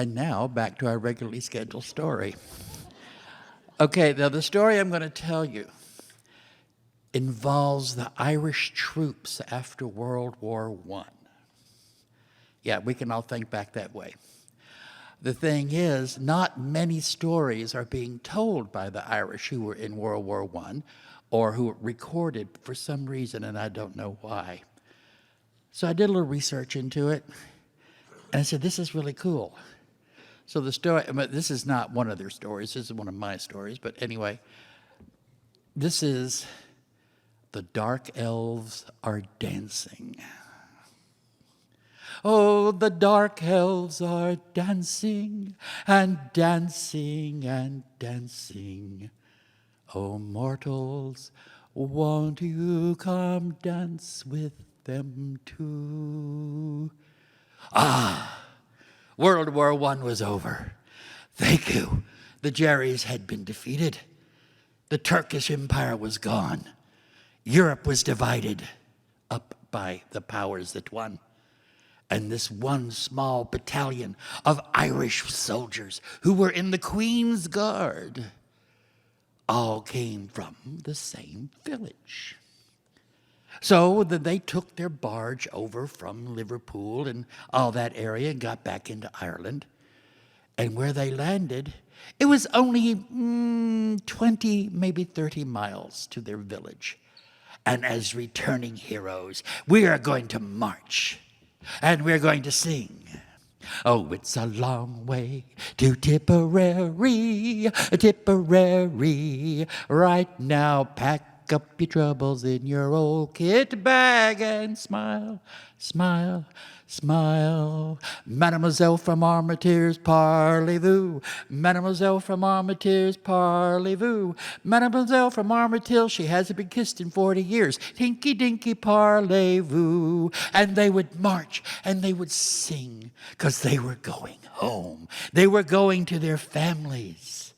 And now, back to our regularly scheduled story. Okay, now the story I'm going to tell you involves the Irish troops after World War I. Yeah, we can all think back that way. The thing is, not many stories are being told by the Irish who were in World War I or who were recorded for some reason, and I don't know why. So I did a little research into it, and I said, this is really cool. So the story, this is not one of their stories, this is one of my stories, but anyway, this is The Dark Elves Are Dancing. Oh, the dark elves are dancing and dancing and dancing. Oh, mortals, won't you come dance with them too? Ah, World War I was over. Thank you. The Jerrys had been defeated. The Turkish Empire was gone. Europe was divided up by the powers that won. And this one small battalion of Irish soldiers who were in the Queen's Guard all came from the same village. So they took their barge over from Liverpool and all that area and got back into Ireland. And where they landed, it was only 20, maybe 30 miles to their village. And as returning heroes, we are going to march. And we're going to sing. Oh, it's a long way to Tipperary, Tipperary. Right now, pack up your troubles in your old kit bag and smile, smile, smile. Mademoiselle from Armiteers, parlez-vous. Mademoiselle from Armiteers, parlez-vous. Mademoiselle from Armiteers, she hasn't been kissed in 40 years. Tinky dinky parlez-vous. And they would march and they would sing because they were going home. They were going to their families.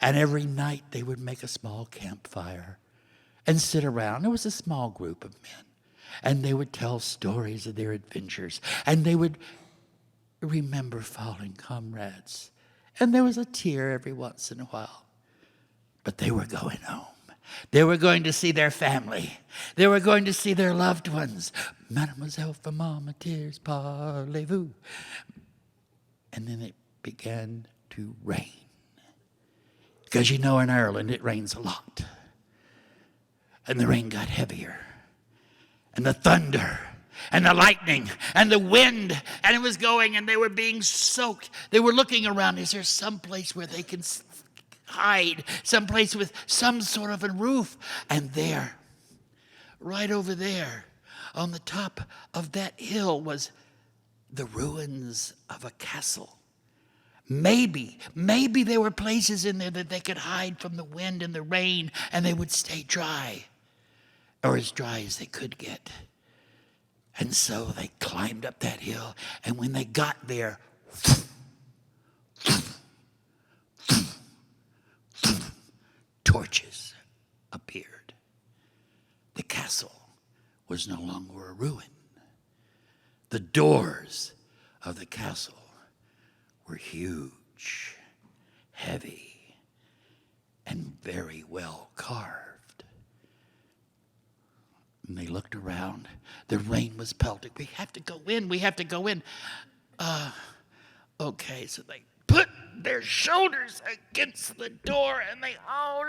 And every night they would make a small campfire and sit around. It was a small group of men. And they would tell stories of their adventures. And they would remember fallen comrades. And there was a tear every once in a while. But they were going home. They were going to see their family. They were going to see their loved ones. Mademoiselle from Armiteers, parlez-vous. And then it began to rain. Because you know in Ireland it rains a lot. And the rain got heavier. And the thunder and the lightning and the wind, and it was going, and they were being soaked. They were looking around. Is there some place where they can hide? Some place with some sort of a roof? And there, right over there, on the top of that hill was the ruins of a castle. Maybe there were places in there that they could hide from the wind and the rain, and they would stay dry. Or as dry as they could get. And so they climbed up that hill, and when they got there, torches appeared. The castle was no longer a ruin. The doors of the castle were huge, heavy, and very well carved. And they looked around. The rain was pelting. We have to go in. We have to go in. Okay, so they put their shoulders against the door and they all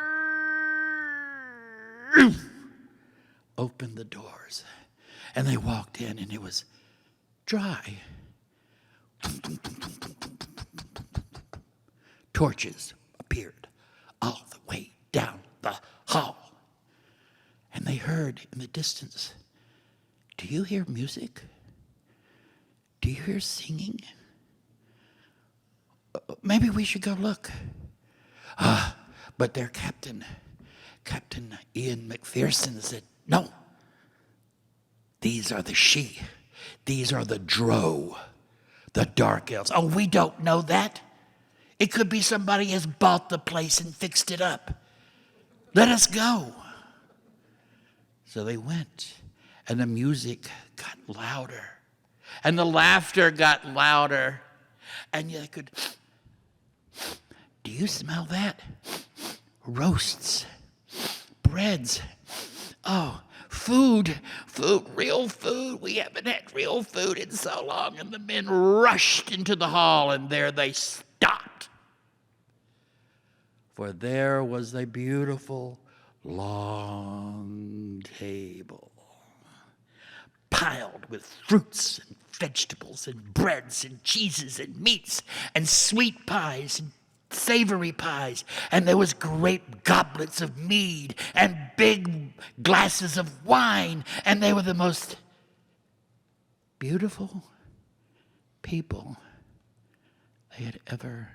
opened the doors. And they walked in and it was dry. Torches appeared all the way down the hall. And they heard in the distance, do you hear music? Do you hear singing? Maybe we should go look. But their Captain Ian McPherson said, no. These are the she. These are the Drow, the Dark Elves. Oh, we don't know that. It could be somebody has bought the place and fixed it up. Let us go. So they went, and the music got louder, and the laughter got louder, And you could, do you smell that? Roasts, breads, oh, food, real food. We haven't had real food in so long. And the men rushed into the hall, and there they stopped. For there was a beautiful, long table, piled with fruits and vegetables and breads and cheeses and meats and sweet pies and savory pies, and there was great goblets of mead and big glasses of wine, and they were the most beautiful people they had ever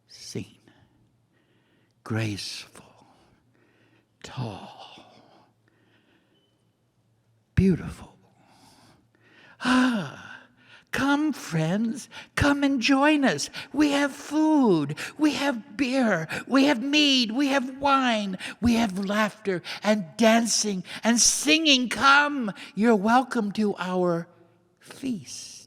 seen. Graceful, tall, beautiful. Come, friends, come and join us. We have food, we have beer, we have mead, we have wine, we have laughter and dancing and singing. Come, you're welcome to our feast.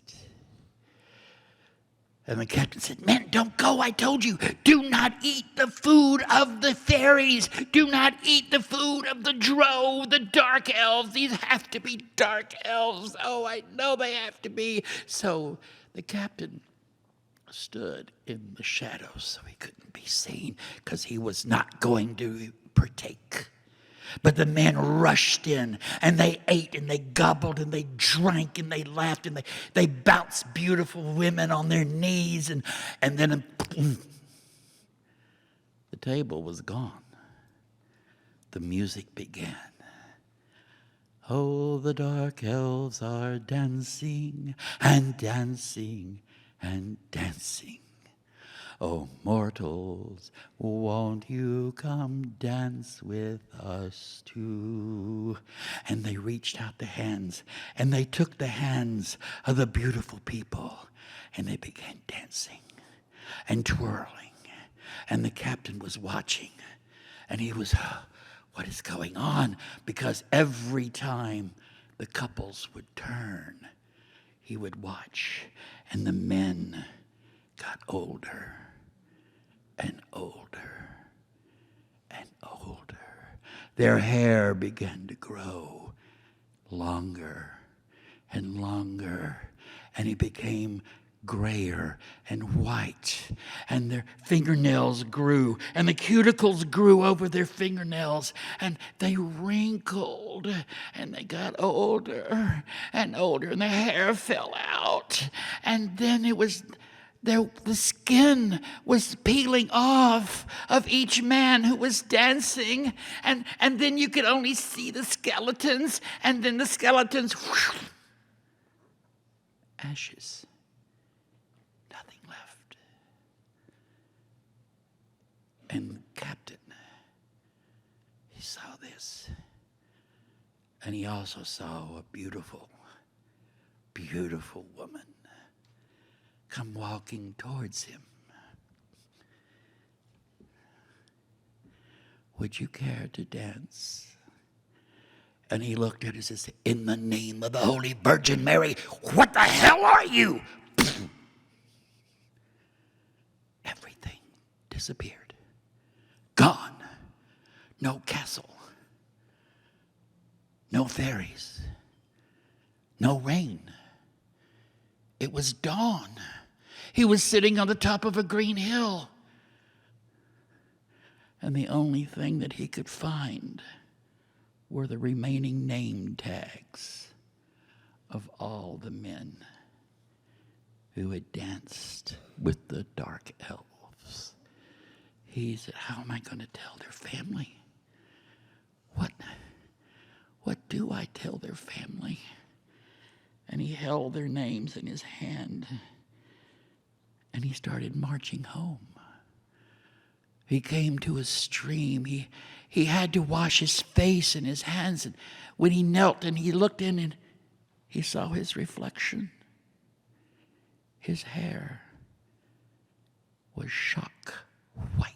And the captain said, men, don't go, I told you. Do not eat the food of the fairies. Do not eat the food of the drow, the dark elves. These have to be dark elves. Oh, I know they have to be. So the captain stood in the shadows so he couldn't be seen, because he was not going to partake. But the men rushed in, and they ate, and they gobbled, and they drank, and they laughed, and they bounced beautiful women on their knees, and then the table was gone. The music began. Oh, the dark elves are dancing, and dancing, and dancing. Oh, mortals, won't you come dance with us too? And they reached out the hands, and they took the hands of the beautiful people, and they began dancing and twirling. And the captain was watching, and he was, what is going on? Because every time the couples would turn, he would watch, and the men got older and older and older. Their hair began to grow longer and longer, and it became grayer and white, and their fingernails grew, and the cuticles grew over their fingernails, and they wrinkled, and they got older and older, and their hair fell out, and then it was the skin was peeling off of each man who was dancing, and then you could only see the skeletons, and then the skeletons, whoosh, ashes, nothing left. And the captain, he saw this, and he also saw a beautiful, beautiful woman come walking towards him. Would you care to dance? And he looked at us and said, in the name of the Holy Virgin Mary, what the hell are you? Everything disappeared. Gone. No castle. No fairies. No rain. It was dawn. He was sitting on the top of a green hill. And the only thing that he could find were the remaining name tags of all the men who had danced with the dark elves. He said, how am I going to tell their family? What do I tell their family? And he held their names in his hand, and he started marching home. He came to a stream. He had to wash his face and his hands, and when he knelt and he looked in, and he saw his reflection. His hair was shock white.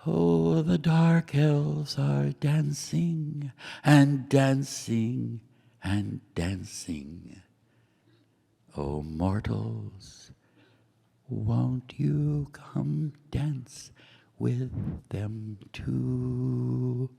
Oh, the dark elves are dancing and dancing and dancing. O mortals, won't you come dance with them too?